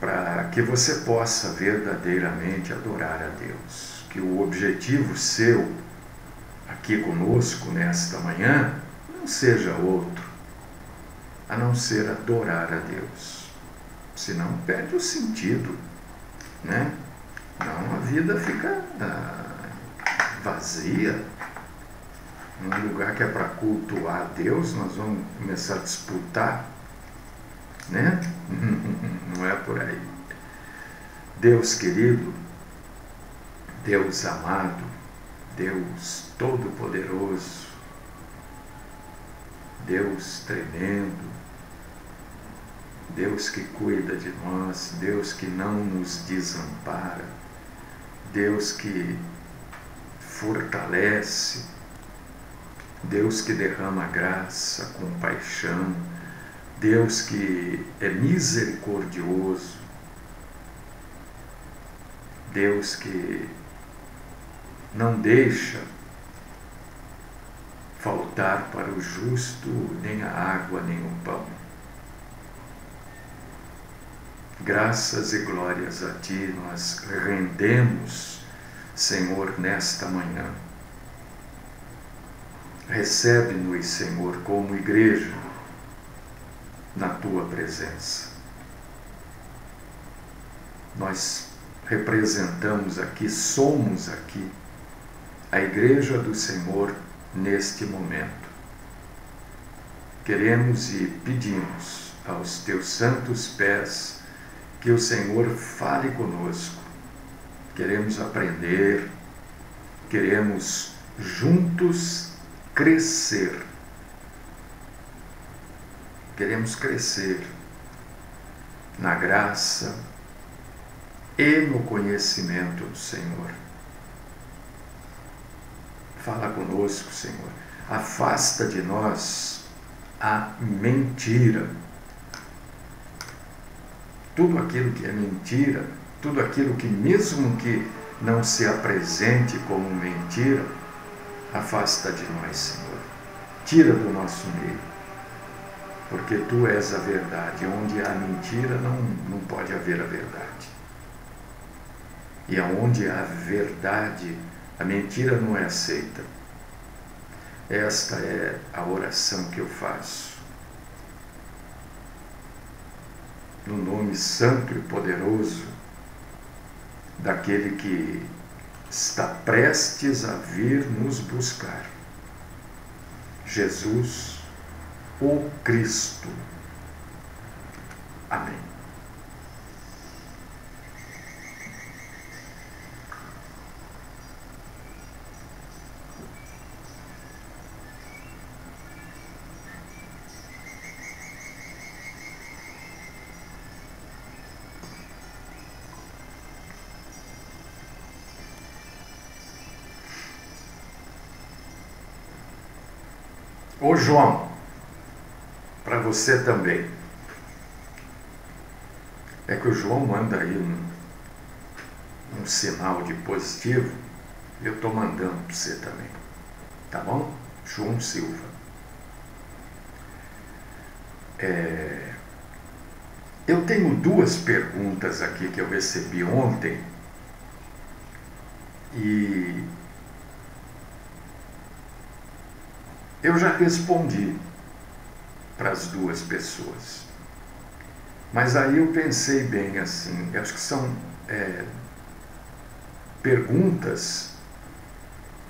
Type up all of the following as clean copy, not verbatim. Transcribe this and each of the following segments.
para que você possa verdadeiramente adorar a Deus. Que o objetivo seu aqui conosco nesta manhã não seja outro, a não ser adorar a Deus. Senão perde o sentido, né? Não, a vida fica vazia. Num lugar que é para cultuar a Deus, nós vamos começar a disputar, né? Não é por aí. Deus querido, Deus amado, Deus todo-poderoso, Deus tremendo, Deus que cuida de nós, Deus que não nos desampara, Deus que fortalece, Deus que derrama graça, compaixão, Deus que é misericordioso, Deus que não deixa faltar para o justo nem a água nem o pão. Graças e glórias a Ti nós rendemos, Senhor, nesta manhã. Recebe-nos, Senhor, como igreja, na Tua presença. Nós representamos aqui, somos aqui, a igreja do Senhor neste momento. Queremos e pedimos aos Teus santos pés que o Senhor fale conosco. Queremos aprender, queremos juntos crescer. Queremos crescer na graça e no conhecimento do Senhor. Fala conosco, Senhor. Afasta de nós a mentira. Tudo aquilo que é mentira, tudo aquilo que mesmo que não se apresente como mentira, afasta de nós, Senhor. Tira do nosso meio. Porque Tu és a verdade. Onde há mentira, não pode haver a verdade. E aonde há verdade, a mentira não é aceita. Esta é a oração que eu faço. No nome santo e poderoso daquele que está prestes a vir nos buscar. Jesus, o Cristo. Amém. Ô João, para você também. É que o João manda aí um sinal de positivo, e eu estou mandando para você também. Tá bom? João Silva. Eu tenho duas perguntas aqui que eu recebi ontem, e eu já respondi para as duas pessoas. Mas aí eu pensei bem assim, acho que são perguntas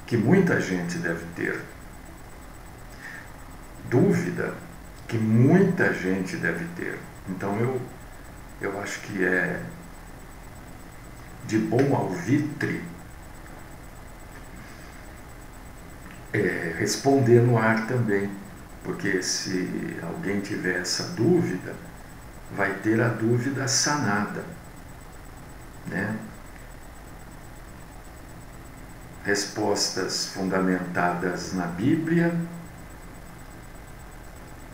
que muita gente deve ter, dúvida que muita gente deve ter. Então eu acho que é de bom alvitre responder no ar também, porque se alguém tiver essa dúvida, vai ter a dúvida sanada, né? Respostas fundamentadas na Bíblia,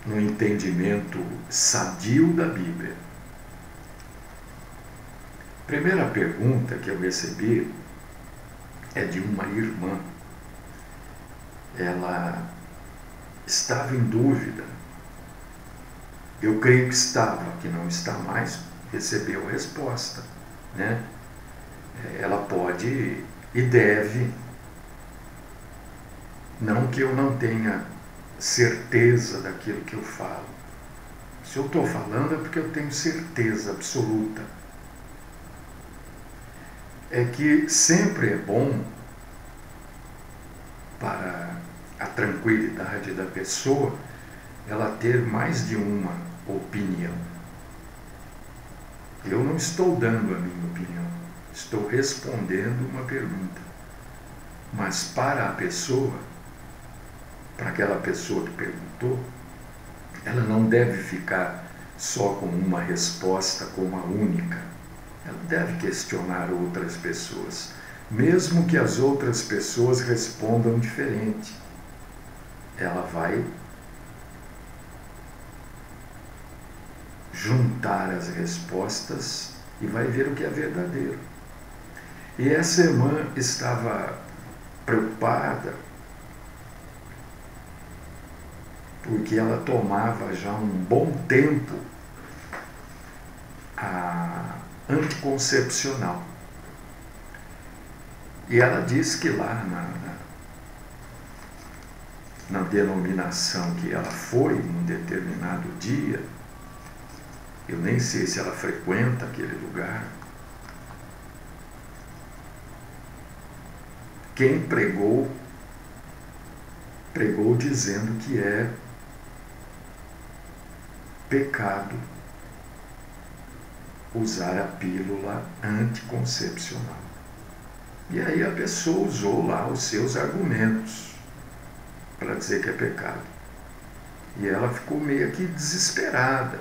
no entendimento sadio da Bíblia. Primeira pergunta que eu recebi é de uma irmã. Ela estava em dúvida. Eu creio que estava, que não está mais, recebeu a resposta, né? Ela pode e deve, não que eu não tenha certeza daquilo que eu falo. Se eu estou falando é porque eu tenho certeza absoluta. É que sempre é bom, para a tranquilidade da pessoa, ela ter mais de uma opinião. Eu não estou dando a minha opinião, estou respondendo uma pergunta. Mas para a pessoa, para aquela pessoa que perguntou, ela não deve ficar só com uma resposta, com uma única. Ela deve questionar outras pessoas, mesmo que as outras pessoas respondam diferente. Ela vai juntar as respostas e vai ver o que é verdadeiro. E essa irmã estava preocupada porque ela tomava já um bom tempo a anticoncepcional. E ela disse que lá na denominação que ela foi, num determinado dia, eu nem sei se ela frequenta aquele lugar, quem pregou dizendo que é pecado usar a pílula anticoncepcional. E aí a pessoa usou lá os seus argumentos para dizer que é pecado. E ela ficou meio que desesperada.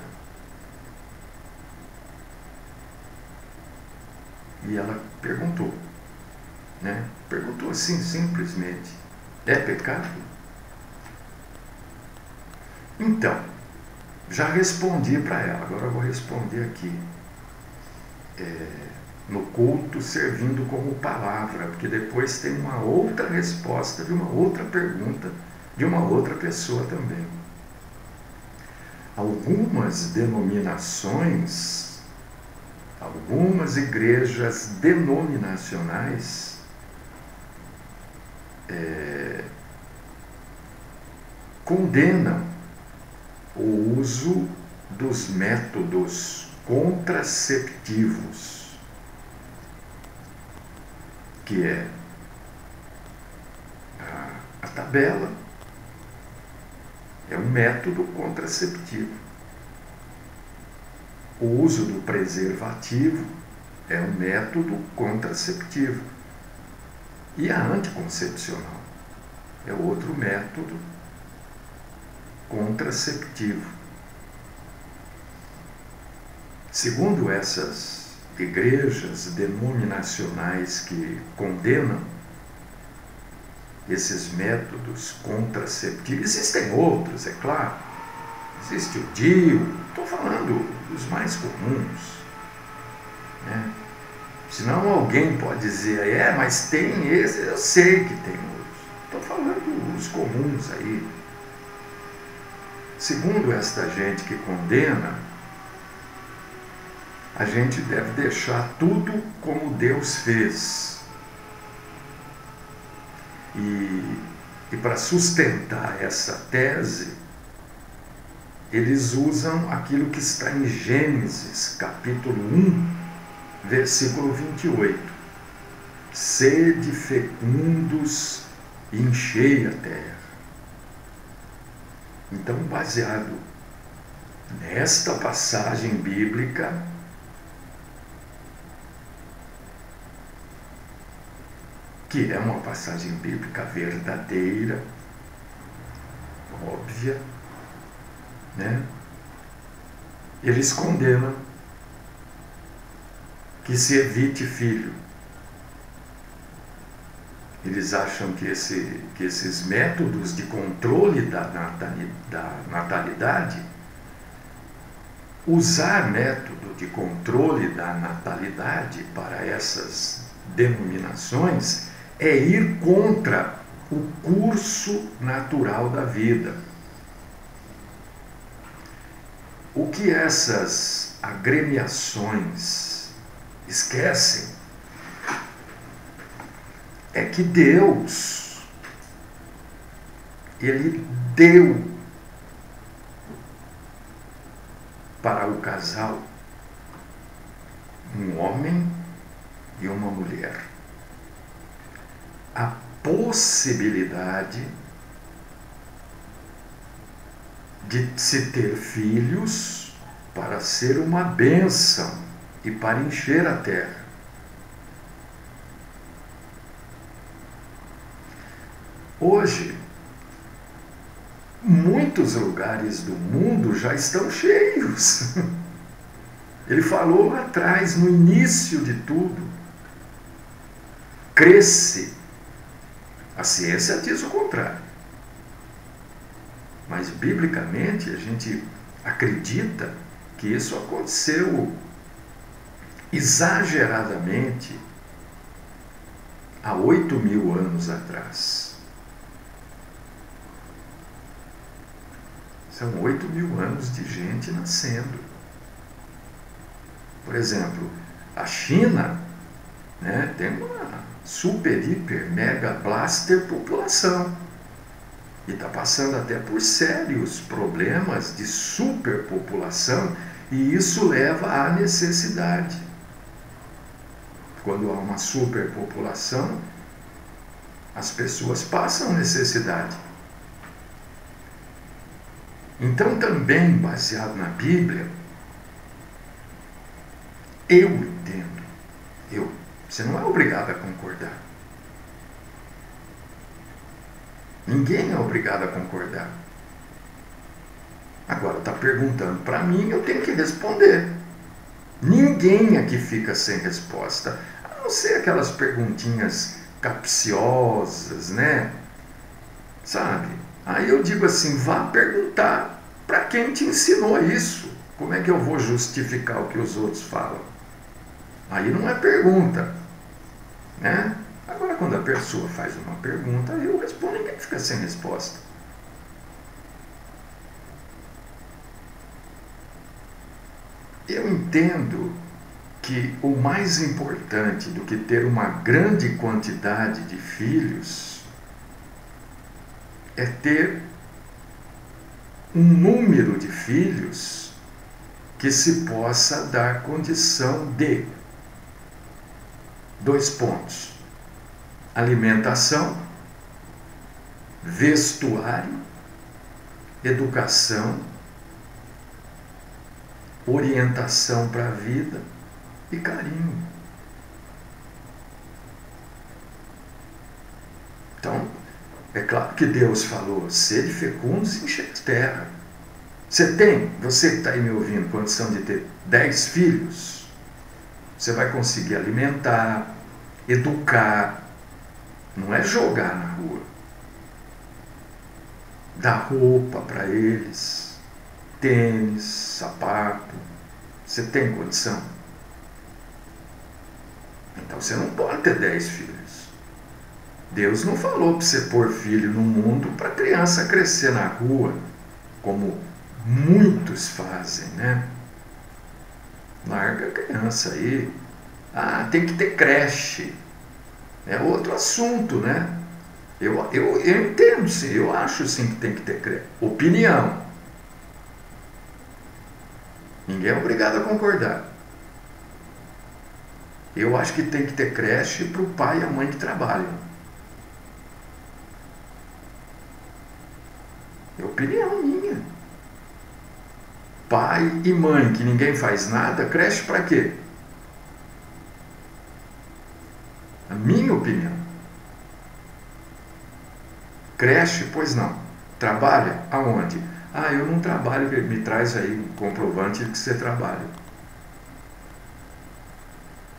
E ela perguntou, né? Perguntou assim, simplesmente: é pecado? Então, já respondi para ela, agora eu vou responder aqui. No culto, servindo como palavra, porque depois tem uma outra resposta de uma outra pergunta de uma outra pessoa também. Algumas denominações, algumas igrejas denominacionais condenam o uso dos métodos contraceptivos, que é a tabela, é um método contraceptivo. O uso do preservativo é um método contraceptivo. E a anticoncepcional é outro método contraceptivo. Segundo essas igrejas denominacionais que condenam esses métodos contraceptivos, existem outros, é claro. Existe o DIU, estou falando dos mais comuns, né? Senão alguém pode dizer, mas tem esse, eu sei que tem outros. Estou falando dos comuns aí. Segundo esta gente que condena, a gente deve deixar tudo como Deus fez. E para sustentar essa tese, eles usam aquilo que está em Gênesis, capítulo 1, versículo 28. Sede fecundos e enchei a terra. Então, baseado nesta passagem bíblica, que é uma passagem bíblica verdadeira, óbvia, né? Eles condenam que se evite filho. Eles acham que esses métodos de controle da natalidade, usar método de controle da natalidade para essas denominações é ir contra o curso natural da vida. O que essas agremiações esquecem é que Deus, Ele deu para o casal um homem e uma mulher a possibilidade de se ter filhos para ser uma bênção e para encher a terra. Hoje, muitos lugares do mundo já estão cheios. Ele falou lá atrás, no início de tudo, cresce. A ciência diz o contrário. Mas, biblicamente, a gente acredita que isso aconteceu exageradamente há 8.000 anos atrás. São 8.000 anos de gente nascendo. Por exemplo, a China, né, tem uma super, hiper, mega, blaster população. E está passando até por sérios problemas de superpopulação, e isso leva à necessidade. Quando há uma superpopulação, as pessoas passam necessidade. Então, também, baseado na Bíblia, eu entendo. Você não é obrigado a concordar. Ninguém é obrigado a concordar. Agora, está perguntando para mim, eu tenho que responder. Ninguém aqui fica sem resposta, a não ser aquelas perguntinhas capciosas, né? Sabe? Aí eu digo assim, vá perguntar para quem te ensinou isso. Como é que eu vou justificar o que os outros falam? Aí não é pergunta, né? Agora, quando a pessoa faz uma pergunta, eu respondo, ninguém fica sem resposta. Eu entendo que o mais importante do que ter uma grande quantidade de filhos é ter um número de filhos que se possa dar condição de 2 pontos: alimentação, vestuário, educação, orientação para a vida e carinho. Então, é claro que Deus falou, sede fecundos e encher a terra. Você que está aí me ouvindo, condição de ter 10 filhos? Você vai conseguir alimentar, educar, não é jogar na rua. Dar roupa para eles, tênis, sapato. Você tem condição? Então você não pode ter 10 filhos. Deus não falou para você pôr filho no mundo para a criança crescer na rua, como muitos fazem, né? Larga a criança aí. Ah, tem que ter creche. É outro assunto, né? Eu entendo, sim. Eu acho, sim, que tem que ter creche. Opinião. Ninguém é obrigado a concordar. Eu acho que tem que ter creche para o pai e a mãe que trabalham. É opinião minha. Pai e mãe que ninguém faz nada, creche para quê? A minha opinião. Creche, pois não. Trabalha? Aonde? Ah, eu não trabalho, me traz aí um comprovante de que você trabalha.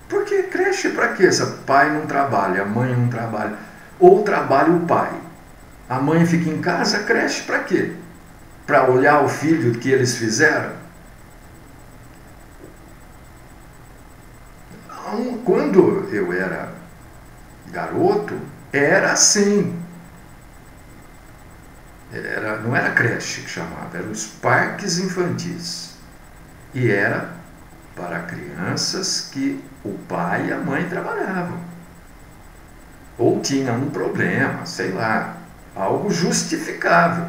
Por que creche para quê? Se o pai não trabalha, a mãe não trabalha. Ou trabalha o pai. A mãe fica em casa, creche para quê? Para olhar o filho que eles fizeram? Quando eu era garoto, era assim. Não era creche que chamava, eram os parques infantis. E era para crianças que o pai e a mãe trabalhavam. Ou tinha um problema, sei lá, algo justificável.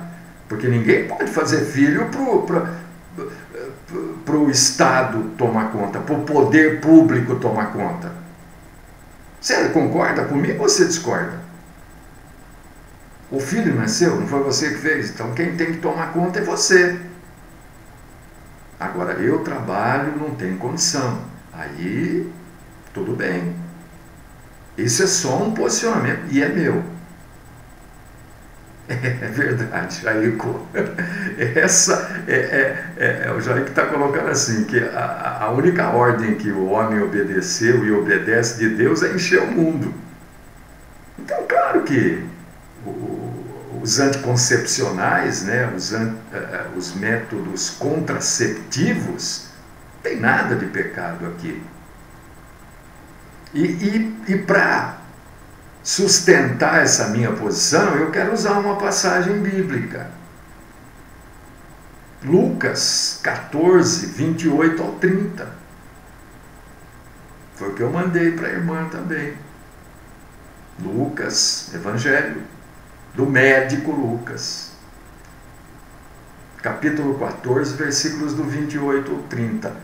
Porque ninguém pode fazer filho para o Estado tomar conta, para o poder público tomar conta. Você concorda comigo ou você discorda? O filho nasceu, não foi você que fez, então quem tem que tomar conta é você. Agora, eu trabalho, não tenho condição. Aí, tudo bem. Isso é só um posicionamento, e é meu. É verdade, Jair. Essa é o Jair que está colocando assim, que a única ordem que o homem obedeceu e obedece de Deus é encher o mundo. Então, claro que os anticoncepcionais, né, os métodos contraceptivos, não tem nada de pecado aqui. E para sustentar essa minha posição, eu quero usar uma passagem bíblica. Lucas 14, 28 ao 30. Foi o que eu mandei para a irmã também. Lucas, Evangelho do médico Lucas. Capítulo 14, versículos do 28 ao 30.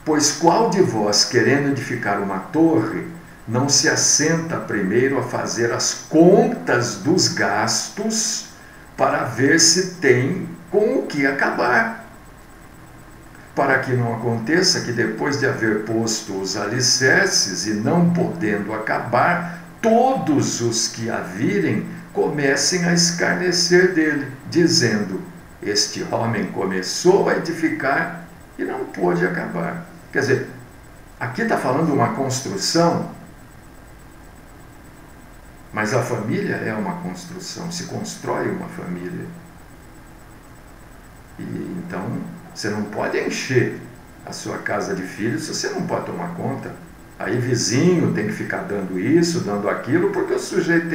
Pois qual de vós, querendo edificar uma torre, não se assenta primeiro a fazer as contas dos gastos para ver se tem com o que acabar? Para que não aconteça que depois de haver posto os alicerces e não podendo acabar, todos os que a virem comecem a escarnecer dele, dizendo: este homem começou a edificar e não pôde acabar. Quer dizer, aqui está falando de uma construção, mas a família é uma construção, se constrói uma família. E então, você não pode encher a sua casa de filhos se você não pode tomar conta. Aí vizinho tem que ficar dando isso, dando aquilo, porque o sujeito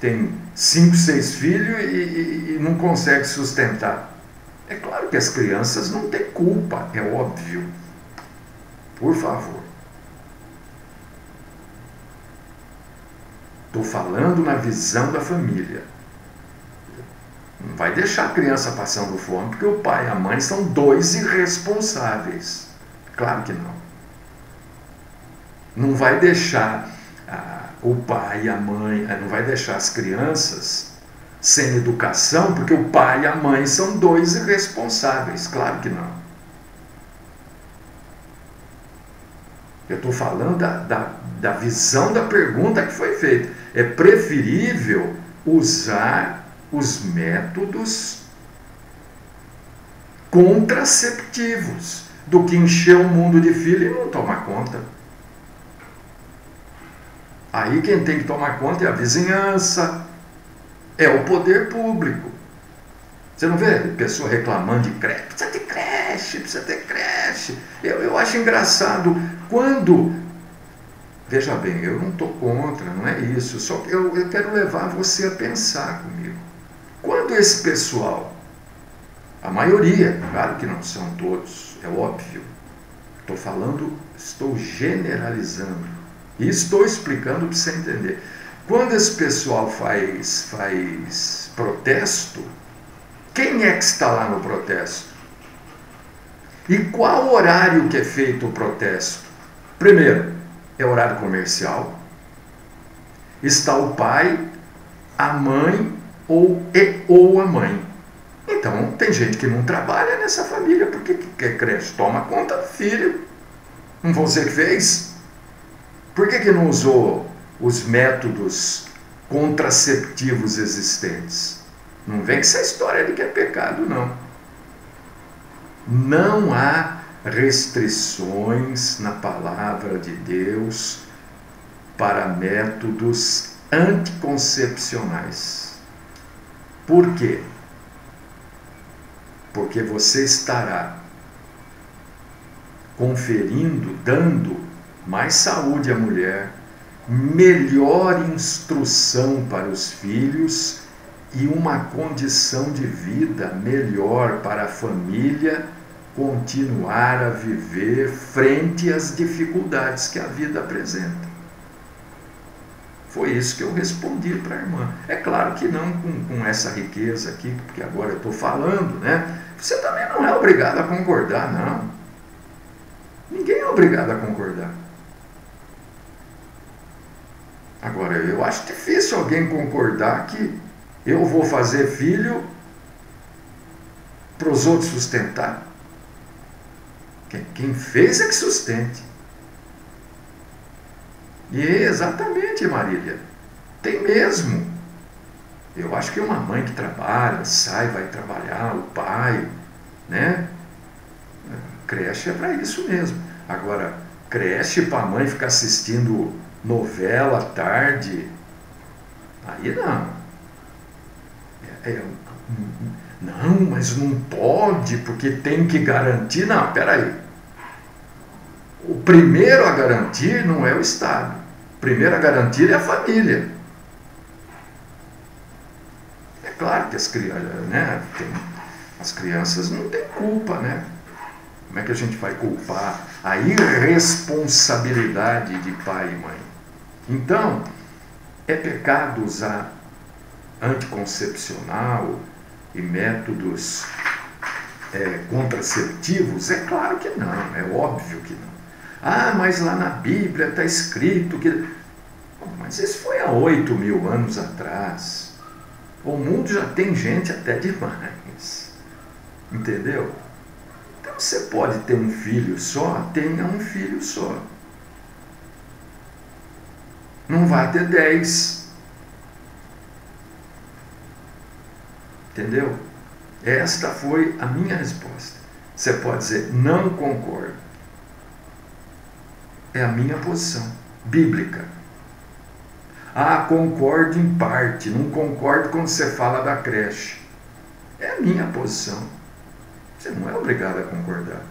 tem 5, 6 filhos e não consegue sustentar. É claro que as crianças não têm culpa, é óbvio. Por favor. Estou falando na visão da família. Não vai deixar a criança passando fome, porque o pai e a mãe são 2 irresponsáveis. Claro que não. Não vai deixar o pai e a mãe, não vai deixar as crianças sem educação, porque o pai e a mãe são 2 irresponsáveis. Claro que não. Eu estou falando da visão da pergunta que foi feita. É preferível usar os métodos contraceptivos do que encher o mundo de filho e não tomar conta. Aí quem tem que tomar conta é a vizinhança, é o poder público. Você não vê pessoa reclamando de creche? Precisa ter creche, precisa ter creche. Eu acho engraçado quando... Veja bem, eu não estou contra, não é isso. Só que eu quero levar você a pensar comigo. Quando esse pessoal, a maioria, claro que não são todos, é óbvio. Estou generalizando. E estou explicando para você entender. Quando esse pessoal faz protesto, quem é que está lá no protesto? E qual horário que é feito o protesto? Primeiro, é horário comercial. Está o pai, a mãe ou a mãe. Então, tem gente que não trabalha nessa família porque quer creche. Toma conta do filho. Não foi você que fez? Por que não usou os métodos contraceptivos existentes? Não vem com essa história de que é pecado, não. Não há restrições na palavra de Deus para métodos anticoncepcionais. Por quê? Porque você estará conferindo, dando mais saúde à mulher, melhor instrução para os filhos e uma condição de vida melhor para a família continuar a viver frente às dificuldades que a vida apresenta. Foi isso que eu respondi para a irmã. É claro que não com essa riqueza aqui, porque agora eu estou falando, né? Você também não é obrigado a concordar, não. Ninguém é obrigado a concordar. Agora, eu acho difícil alguém concordar que eu vou fazer filho para os outros sustentar. Quem fez é que sustente. E exatamente, Marília, tem mesmo. Eu acho que uma mãe que trabalha, sai, vai trabalhar, o pai, né? Creche é para isso mesmo. Agora, creche para a mãe ficar assistindo novela à tarde, aí não. Não, mas não pode, porque tem que garantir. Não, peraí. O primeiro a garantir não é o Estado. O primeiro a garantir é a família. É claro que as crianças, né, as crianças não têm culpa, né? Como é que a gente vai culpar a irresponsabilidade de pai e mãe? Então, é pecado usar anticoncepcional e métodos contraceptivos? É claro que não, é óbvio que não. Ah, mas lá na Bíblia está escrito que... Mas isso foi há 8.000 anos atrás. O mundo já tem gente até demais. Entendeu? Então você pode ter um filho só, tenha um filho só. Não vai ter 10. Entendeu? Esta foi a minha resposta. Você pode dizer, não concordo. É a minha posição bíblica. Ah, concordo em parte, não concordo quando você fala da creche. É a minha posição. Você não é obrigado a concordar.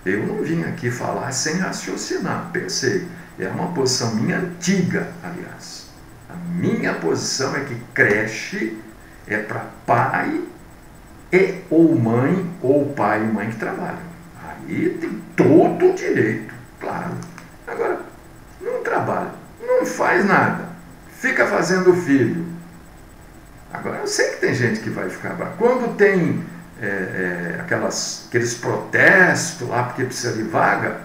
Eu não vim aqui falar sem raciocinar, pensei. É uma posição minha antiga, aliás. A minha posição é que creche é para pai e ou mãe, ou pai e mãe que trabalham. Aí tem todo o direito, claro. Agora, não trabalha, não faz nada, fica fazendo filho. Agora, eu sei que tem gente que vai ficar brava. Quando tem aqueles protestos lá porque precisa de vaga,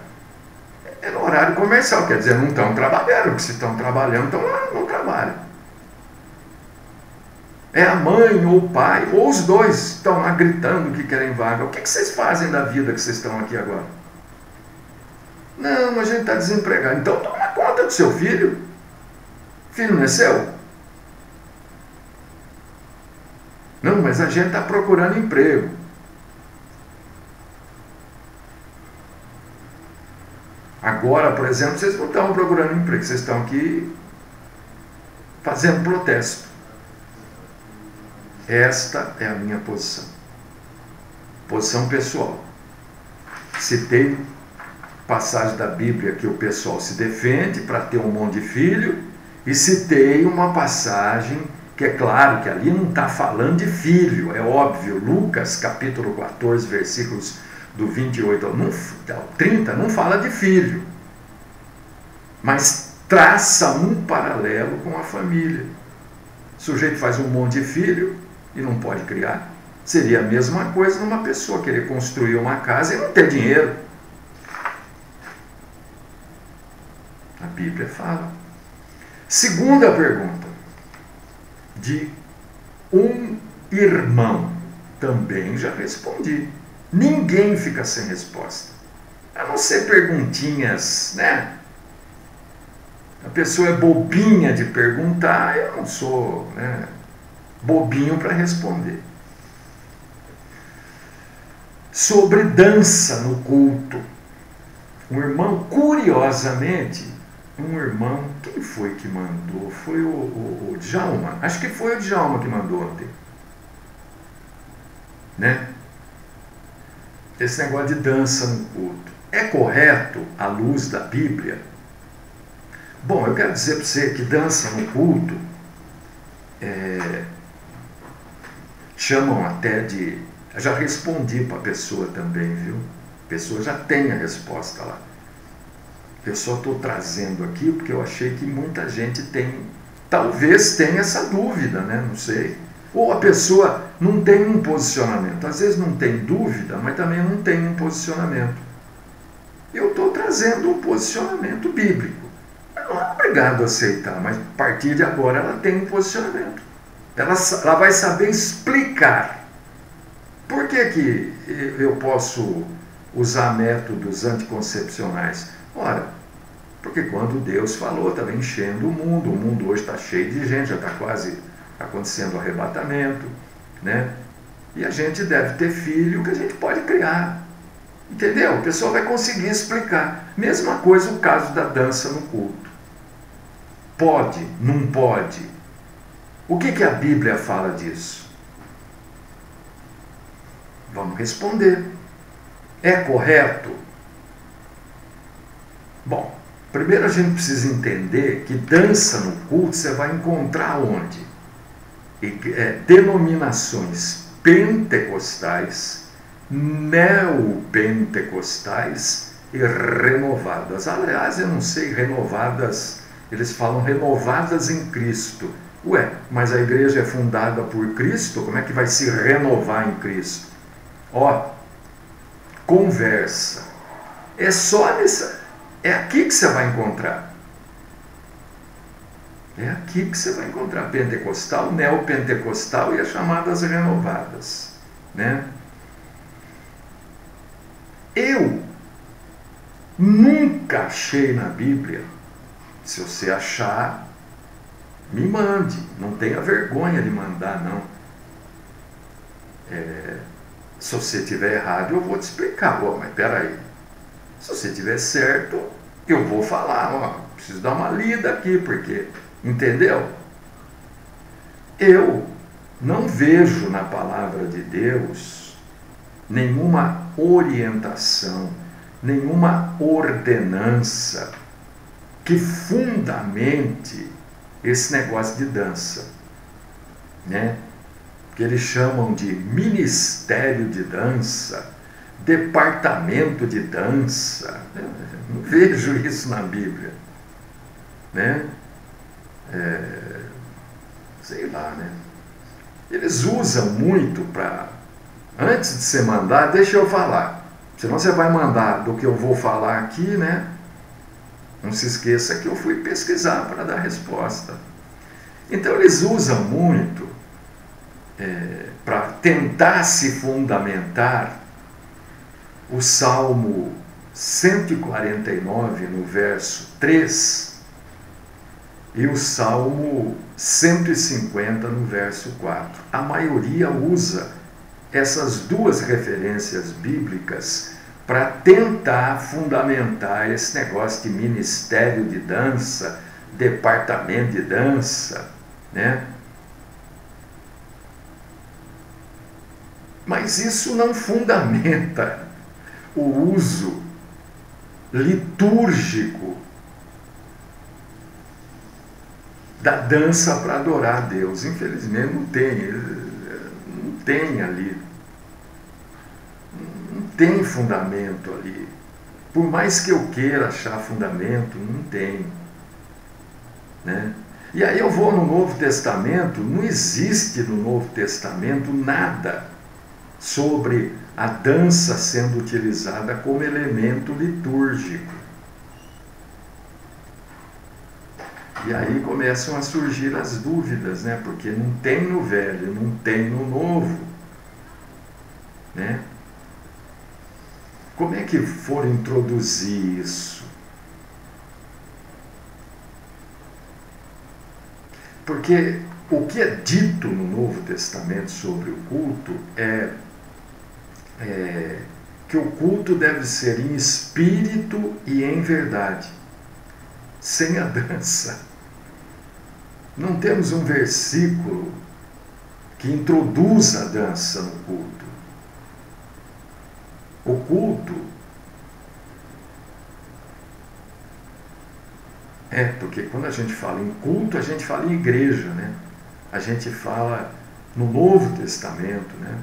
é no horário comercial, quer dizer, não estão trabalhando, porque se estão trabalhando, então não trabalham. É a mãe ou o pai, ou os dois estão lá gritando que querem vaga. O que vocês fazem da vida que vocês estão aqui agora? Não, a gente está desempregado. Então toma conta do seu filho. Filho não é seu? Não, mas a gente está procurando emprego. Agora, por exemplo, vocês não estão procurando emprego, vocês estão aqui fazendo protesto. Esta é a minha posição. Posição pessoal. Citei passagem da Bíblia que o pessoal se defende para ter um monte de filho, e citei uma passagem que é claro que ali não está falando de filho, é óbvio. Lucas capítulo 14, versículos do 28 ao 30, não fala de filho, mas traça um paralelo com a família. O sujeito faz um monte de filho e não pode criar. Seria a mesma coisa numa pessoa querer construir uma casa e não ter dinheiro. A Bíblia fala. Segunda pergunta. De um irmão. Também já respondi. Ninguém fica sem resposta. A não ser perguntinhas, né? A pessoa é bobinha de perguntar, eu não sou, né, bobinho para responder. Sobre dança no culto. Um irmão, curiosamente, quem foi que mandou? Foi o Djalma. Acho que foi o Djalma que mandou ontem. Né? Esse negócio de dança no culto. É correto à luz da Bíblia? Bom, eu quero dizer para você que dança no culto chamam até de... Eu já respondi para a pessoa também, viu? A pessoa já tem a resposta lá. Eu só estou trazendo aqui porque eu achei que muita gente tem, talvez tenha essa dúvida, né? Não sei. Ou a pessoa não tem um posicionamento. Às vezes não tem dúvida, mas também não tem um posicionamento. Eu estou trazendo um posicionamento bíblico. Ela não é obrigado a aceitar, mas a partir de agora ela tem um posicionamento. Ela vai saber explicar. Por que eu posso usar métodos anticoncepcionais? Ora, porque quando Deus falou, estava enchendo o mundo hoje está cheio de gente, já está quase acontecendo o arrebatamento, né? E a gente deve ter filho que a gente pode criar. Entendeu? A pessoa vai conseguir explicar. Mesma coisa o caso da dança no culto. Pode? Não pode? O que a Bíblia fala disso? Vamos responder. É correto? Bom, primeiro a gente precisa entender que dança no culto você vai encontrar onde? Denominações pentecostais, neopentecostais e renovadas. Aliás, eu não sei, renovadas, eles falam renovadas em Cristo. Ué, mas a igreja é fundada por Cristo, como é que vai se renovar em Cristo? Ó, conversa. É só nessa... É aqui que você vai encontrar. É aqui que você vai encontrar pentecostal, neopentecostal e as chamadas renovadas, né? Eu nunca achei na Bíblia, se você achar, me mande, não tenha vergonha de mandar, não. Se você estiver errado, eu vou te explicar. Mas peraí, se você estiver certo, eu vou falar, ó, preciso dar uma lida aqui, porque, entendeu? Eu não vejo na palavra de Deus nenhuma orientação, nenhuma ordenança que fundamente esse negócio de dança, né? Que eles chamam de ministério de dança, departamento de dança. Eu não vejo isso na Bíblia, né? Sei lá, né? Eles usam muito para, antes de você mandar, deixa eu falar, senão você vai mandar do que eu vou falar aqui, né? Não se esqueça que eu fui pesquisar para dar resposta. Então eles usam muito para tentar se fundamentar o Salmo 149, no verso 3, e o Salmo 150, no verso 4. A maioria usa essas duas referências bíblicas para tentar fundamentar esse negócio de ministério de dança, departamento de dança, né? Mas isso não fundamenta o uso litúrgico da dança para adorar a Deus. Infelizmente não tem ali, não tem fundamento ali. Por mais que eu queira achar fundamento, não tem, né? E aí eu vou no Novo Testamento, não existe no Novo Testamento nada sobre a dança sendo utilizada como elemento litúrgico. E aí começam a surgir as dúvidas, né? Porque não tem no Velho, não tem no Novo, né? Como é que foram introduzir isso? Porque o que é dito no Novo Testamento sobre o culto é que o culto deve ser em espírito e em verdade, sem a dança. Não temos um versículo que introduza a dança no culto. O culto porque quando a gente fala em culto, a gente fala em igreja, né? A gente fala no Novo Testamento, né?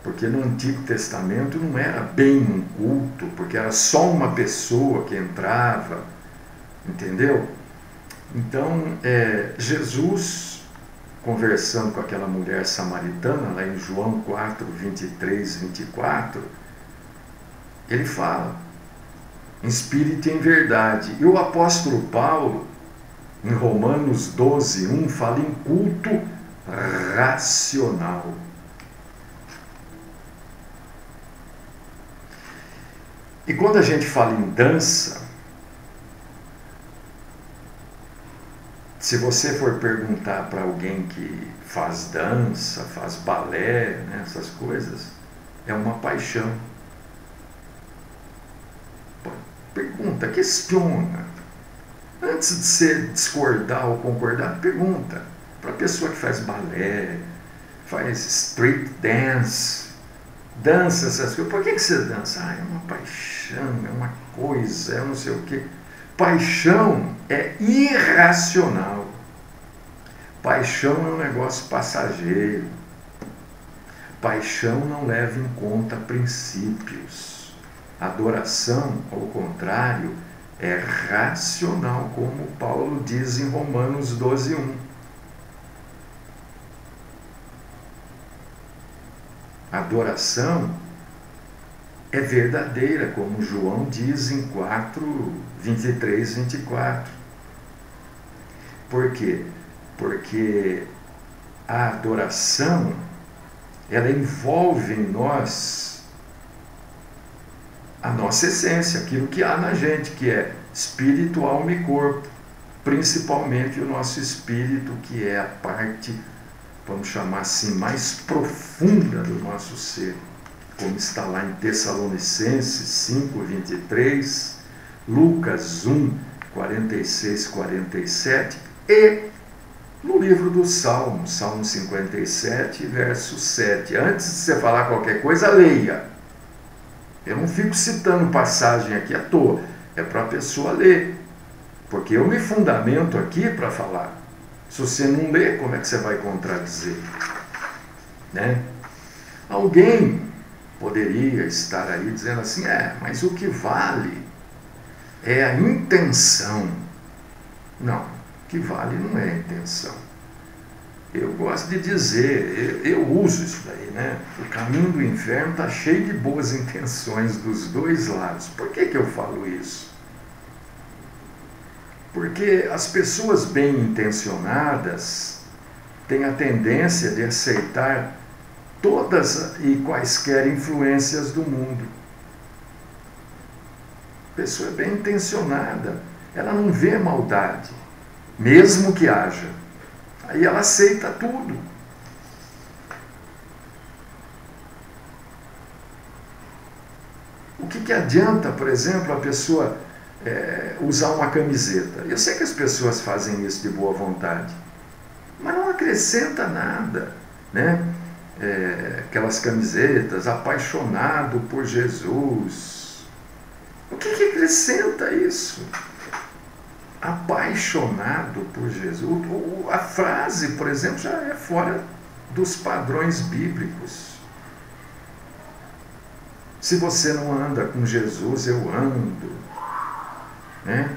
Porque no Antigo Testamento não era bem um culto, porque era só uma pessoa que entrava, entendeu? Então, Jesus, conversando com aquela mulher samaritana, lá em João 4, 23, 24, ele fala, em espírito e em verdade. E o apóstolo Paulo, em Romanos 12, 1, fala em culto racional. E quando a gente fala em dança, se você for perguntar para alguém que faz dança, faz balé, né, essas coisas, é uma paixão. Pergunta, questiona. Antes de você discordar ou concordar, pergunta. Para a pessoa que faz balé, faz street dance, dança essas coisas. Por que você dança? Ah, é uma paixão, é uma coisa, é não sei o quê. Paixão é irracional. Paixão é um negócio passageiro. Paixão não leva em conta princípios. Adoração, ao contrário, é racional, como Paulo diz em Romanos 12, 1. Adoração é verdadeira, como João diz em 4, 23, 24. Por quê? Porque a adoração, ela envolve em nós a nossa essência, aquilo que há na gente, que é espírito, alma e corpo. Principalmente o nosso espírito, que é a parte, vamos chamar assim, mais profunda do nosso ser. Como está lá em Tessalonicenses 5, 23, Lucas 1, 46, 47 e no livro do Salmo, Salmo 57, verso 7. Antes de você falar qualquer coisa, leia. Eu não fico citando passagem aqui à toa, é para a pessoa ler, porque eu me fundamento aqui para falar. Se você não ler, como é que você vai contradizer? Né? Alguém poderia estar aí dizendo assim, mas o que vale é a intenção. Não, o que vale não é a intenção. Eu gosto de dizer, eu uso isso daí, né? O caminho do inferno está cheio de boas intenções dos dois lados. Por que eu falo isso? Porque as pessoas bem intencionadas têm a tendência de aceitar todas e quaisquer influências do mundo. A pessoa bem intencionada, ela não vê maldade, mesmo que haja. Aí ela aceita tudo. O que adianta, por exemplo, a pessoa usar uma camiseta? Eu sei que as pessoas fazem isso de boa vontade, mas não acrescenta nada, né? Aquelas camisetas, apaixonado por Jesus. O que acrescenta isso? Apaixonado por Jesus. A frase, por exemplo, já é fora dos padrões bíblicos. Se você não anda com Jesus, eu ando. Né?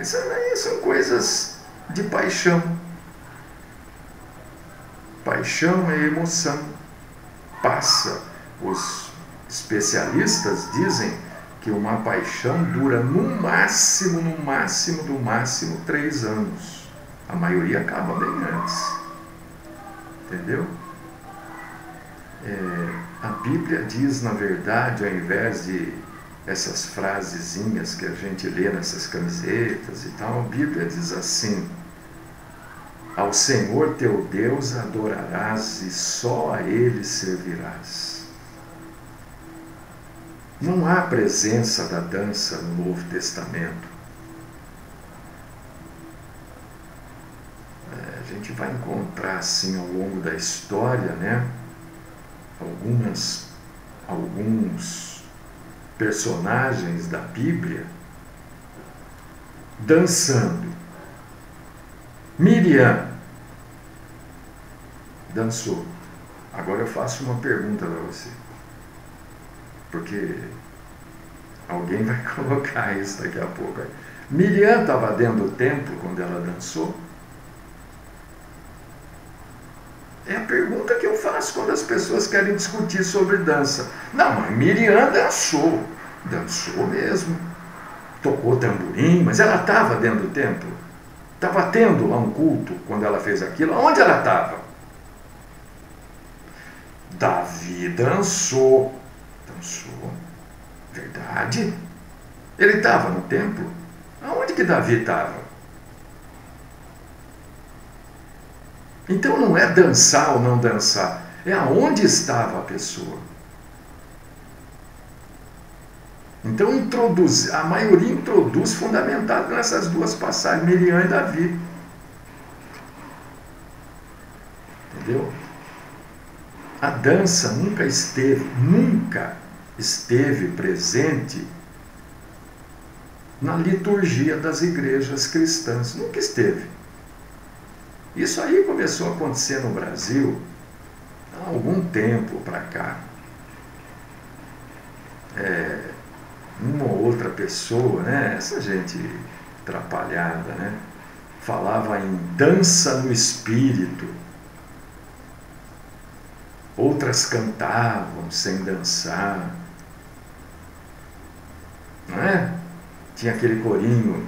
Isso aí são coisas de paixão. Paixão é emoção. Passa. Os especialistas dizem que uma paixão dura no máximo 3 anos. A maioria acaba bem antes. Entendeu? A Bíblia diz, na verdade, ao invés de essas frasezinhas que a gente lê nessas camisetas e tal, a Bíblia diz assim: ao Senhor teu Deus adorarás e só a Ele servirás. Não há presença da dança no Novo Testamento. A gente vai encontrar assim ao longo da história, né, alguns personagens da Bíblia dançando. Miriam, dançou. Agora eu faço uma pergunta para você, porque alguém vai colocar isso daqui a pouco. Miriam estava dentro do templo quando ela dançou? É a pergunta que eu faço quando as pessoas querem discutir sobre dança. Não, mas Miriam dançou. Dançou mesmo. Tocou tamborim, mas ela estava dentro do templo. Estava tendo lá um culto quando ela fez aquilo. Onde ela estava? Davi dançou. Dançou. Verdade. Ele estava no templo. Aonde que Davi estava? Então não é dançar ou não dançar, é aonde estava a pessoa. Então a maioria introduz fundamentado nessas duas passagens, Miriam e Davi. Entendeu? A dança nunca esteve presente na liturgia das igrejas cristãs. Nunca esteve. Isso aí começou a acontecer no Brasil há algum tempo para cá. Uma ou outra pessoa, né, essa gente atrapalhada, né, falava em dança no espírito. Outras cantavam sem dançar. Não é? Tinha aquele corinho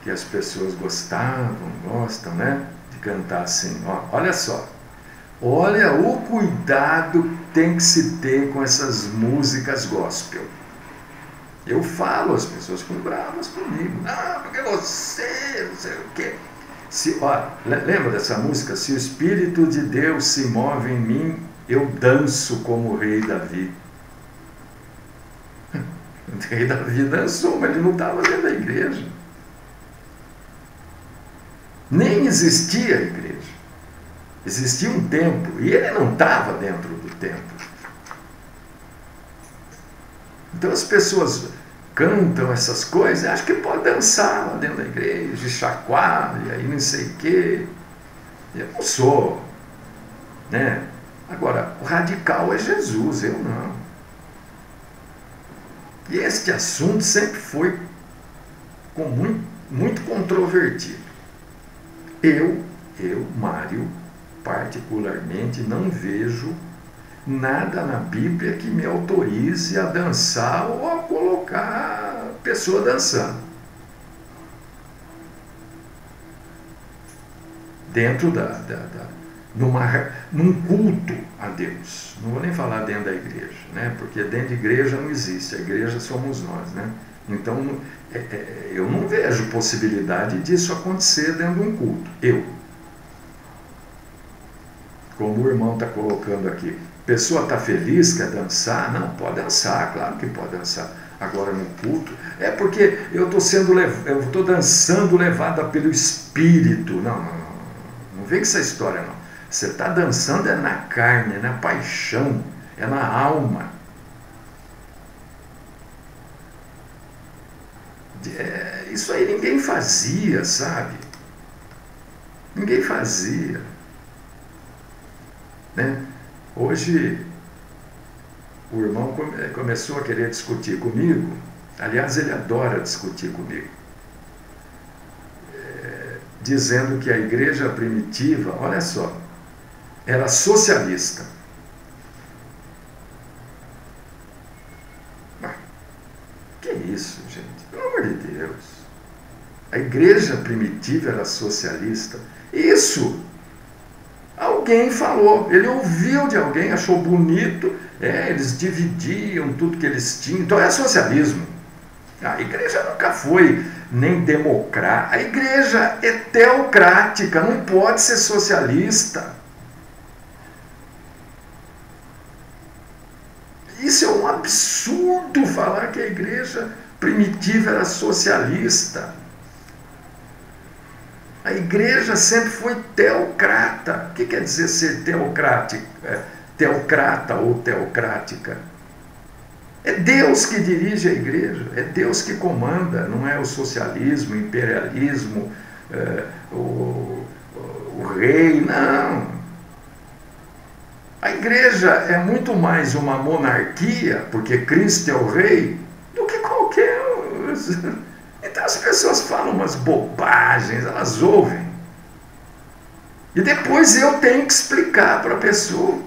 que as pessoas gostam, né? De cantar assim, ó, olha só. Olha o cuidado que tem que se ter com essas músicas gospel. Eu falo, as pessoas ficam bravas comigo. Ah, porque você, não sei o quê. Lembra dessa música? Se o Espírito de Deus se move em mim, eu danço como o rei Davi. O rei Davi dançou, mas ele não estava dentro da igreja. Nem existia a igreja. Existia um templo e ele não estava dentro do templo. Então as pessoas cantam essas coisas e acham que pode dançar lá dentro da igreja, chacoalha e não sei o quê. Eu não sou, né? Agora, o radical é Jesus, eu não. E este assunto sempre foi muito controvertido. Eu, Mário, particularmente, não vejo nada na Bíblia que me autorize a dançar ou a colocar a pessoa dançando. Dentro num culto a Deus. Não vou nem falar dentro da igreja, né? Porque dentro da igreja não existe, a igreja somos nós, né? Então, eu não vejo possibilidade disso acontecer dentro de um culto. Como o irmão está colocando aqui, a pessoa está feliz, quer dançar? Não, pode dançar, claro que pode dançar. Agora no culto, é porque eu estou dançando levada pelo Espírito. Não vem com essa história, não. Você está dançando na carne, é na paixão, é na alma. Isso aí ninguém fazia, sabe? Ninguém fazia. Né? Hoje, o irmão começou a querer discutir comigo. Aliás, ele adora discutir comigo. Dizendo que a igreja primitiva, olha só, era socialista. Que isso, gente? Pelo amor de Deus. A igreja primitiva era socialista. Isso! Alguém falou, ele ouviu de alguém, achou bonito, eles dividiam tudo que eles tinham. Então é socialismo. A igreja nunca foi nem democrática. A igreja é teocrática, não pode ser socialista. Isso é um absurdo falar que a igreja primitiva era socialista. A igreja sempre foi teocrata. O que quer dizer ser teocrata ou teocrática? É Deus que dirige a igreja, é Deus que comanda, não é o socialismo, o imperialismo, o rei, não. A igreja é muito mais uma monarquia, porque Cristo é o rei, do que qualquer... Então as pessoas falam umas bobagens, elas ouvem. E depois eu tenho que explicar para a pessoa.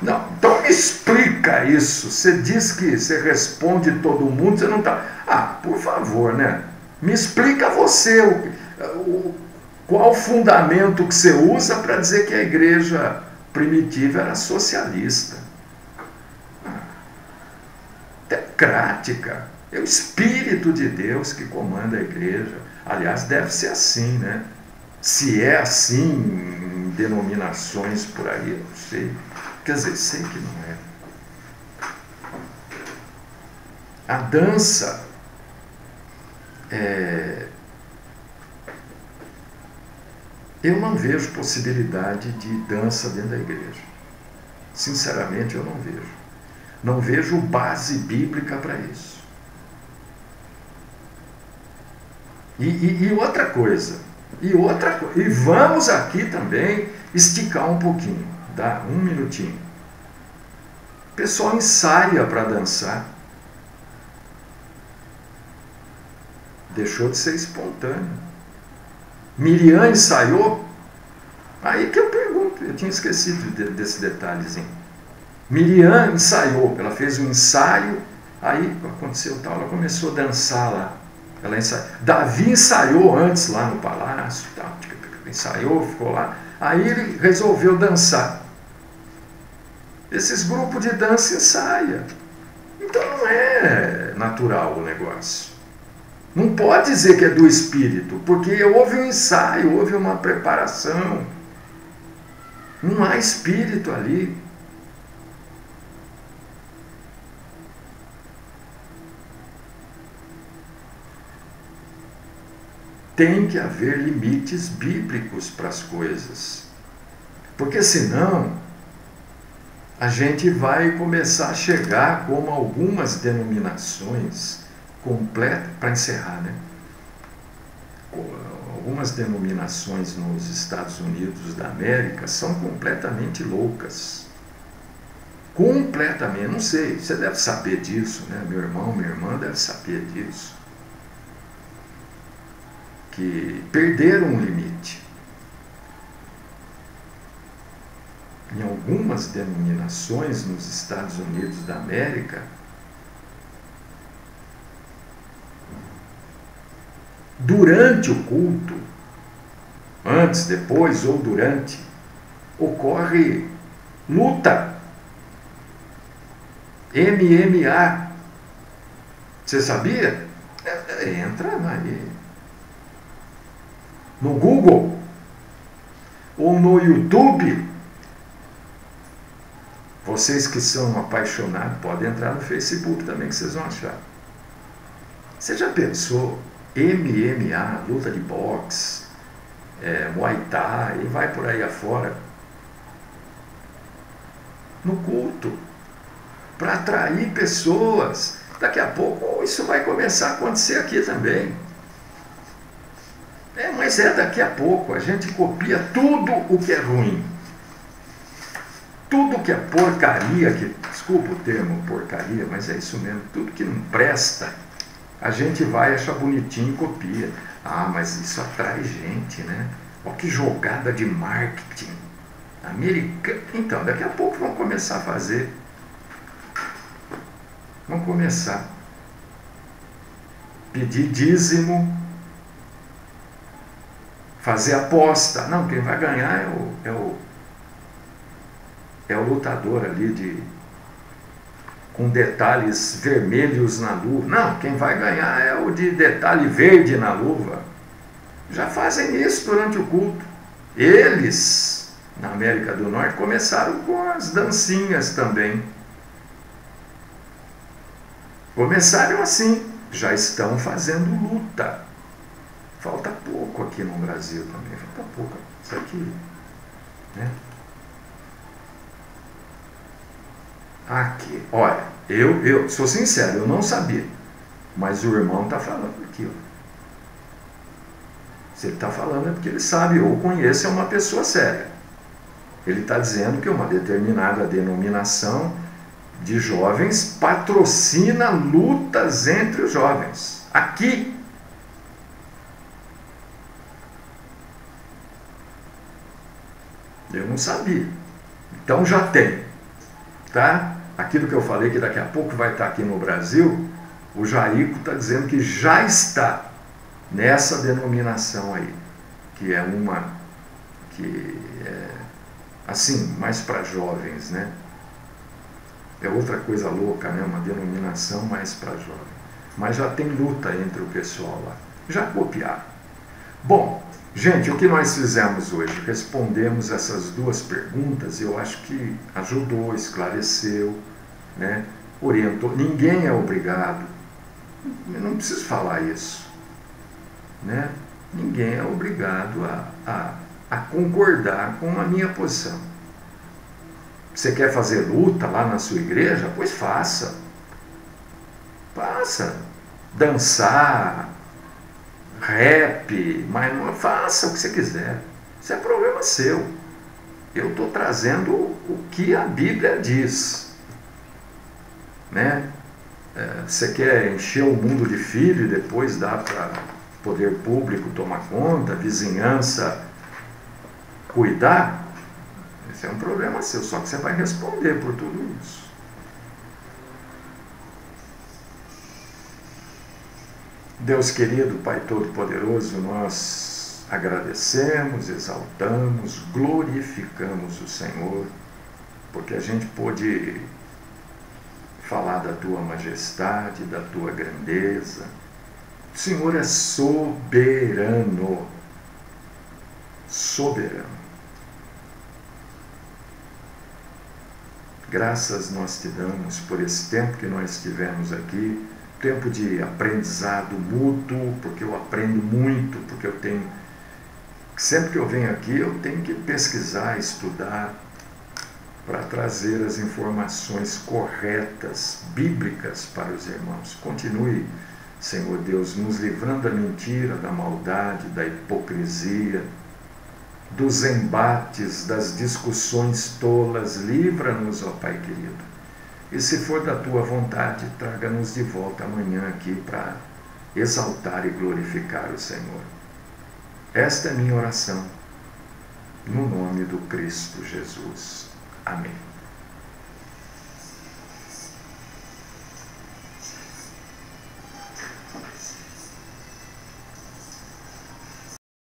Não, então me explica isso. Você diz que você responde todo mundo, você não está... Ah, por favor, né? Me explica você qual o fundamento que você usa para dizer que a igreja primitiva era socialista. Teocrática. É o Espírito de Deus que comanda a igreja. Aliás, deve ser assim, né? Se é assim em denominações por aí, eu não sei. Quer dizer, sei que não é. A dança eu não vejo possibilidade de dança dentro da igreja. Sinceramente, eu não vejo. Não vejo base bíblica para isso. E outra coisa, e vamos aqui também esticar um pouquinho, dá um minutinho. O pessoal ensaia para dançar. Deixou de ser espontâneo. Miriam ensaiou? Aí que eu pergunto, eu tinha esquecido desse detalhezinho. Miriam ensaiou, ela fez um ensaio, aí aconteceu tal, ela começou a dançar lá. Ela ensaiou. Davi ensaiou antes lá no palácio, tal, ensaiou, ficou lá. Aí ele resolveu dançar. Esses grupos de dança ensaiam. Então não é natural o negócio. Não pode dizer que é do espírito, porque houve um ensaio, houve uma preparação. Não há espírito ali. Tem que haver limites bíblicos para as coisas. Porque senão a gente vai começar a chegar como algumas denominações completas, para encerrar, né? Algumas denominações nos Estados Unidos da América são completamente loucas. Completamente, não sei, você deve saber disso, né? Meu irmão, minha irmã deve saber disso. Que perderam o limite. Em algumas denominações nos Estados Unidos da América, durante o culto, antes, depois ou durante, ocorre luta. MMA. Você sabia? Entra aí. No Google ou no YouTube. Vocês que são apaixonados podem entrar no Facebook também, que vocês vão achar. Você já pensou MMA, luta de boxe, Muay Thai, e vai por aí afora? No culto, para atrair pessoas. Daqui a pouco isso vai começar a acontecer aqui também. Mas daqui a pouco, a gente copia tudo o que é ruim. Tudo que é porcaria, desculpa o termo porcaria, mas é isso mesmo, tudo que não presta, a gente vai achar bonitinho e copia. Ah, mas isso atrai gente, né? Olha que jogada de marketing americano. Então, daqui a pouco vão começar a fazer. Vão começar. Pedir dízimo, fazer aposta. Não, quem vai ganhar é o lutador ali com detalhes vermelhos na luva. Não, quem vai ganhar é o de detalhe verde na luva. Já fazem isso durante o culto. Eles, na América do Norte, começaram com as dancinhas também. Começaram assim, já estão fazendo luta. Falta pouco aqui no Brasil também, falta pouco. Isso aqui, né? Aqui, olha, eu sou sincero, eu não sabia, mas o irmão está falando aqui, ó. Se ele está falando é porque ele sabe, ou conhece, é uma pessoa séria. Ele está dizendo que uma determinada denominação de jovens patrocina lutas entre os jovens. Aqui. Eu não sabia. Então já tem. Tá? Aquilo que eu falei que daqui a pouco vai estar aqui no Brasil, o Jaico está dizendo que já está nessa denominação aí, que é uma que é assim, mais para jovens, né? É outra coisa louca, né? Uma denominação mais para jovens. Mas já tem luta entre o pessoal lá. Já copiaram. Bom, gente, o que nós fizemos hoje? Respondemos essas duas perguntas, eu acho que ajudou, esclareceu, né? Orientou. Ninguém é obrigado, eu não preciso falar isso, né? Ninguém é obrigado a concordar com a minha posição. Você quer fazer luta lá na sua igreja? Pois faça. Faça. Dançar, rap, mas não faça o que você quiser. Isso é problema seu. Eu estou trazendo o que a Bíblia diz. Né? Você quer encher o mundo de filho e depois dar para poder público tomar conta, vizinhança cuidar? Esse é um problema seu, só que você vai responder por tudo isso. Deus querido, Pai Todo-Poderoso, nós agradecemos, exaltamos, glorificamos o Senhor, porque a gente pôde falar da Tua majestade, da Tua grandeza. O Senhor é soberano, soberano. Graças nós te damos por esse tempo que nós tivemos aqui, tempo de aprendizado mútuo, porque eu aprendo muito, porque eu tenho, sempre que eu venho aqui, eu tenho que pesquisar, estudar, para trazer as informações corretas, bíblicas para os irmãos. Continue, Senhor Deus, nos livrando da mentira, da maldade, da hipocrisia, dos embates, das discussões tolas. Livra-nos, ó Pai querido. E se for da Tua vontade, traga-nos de volta amanhã aqui para exaltar e glorificar o Senhor. Esta é minha oração, no nome do Cristo Jesus. Amém.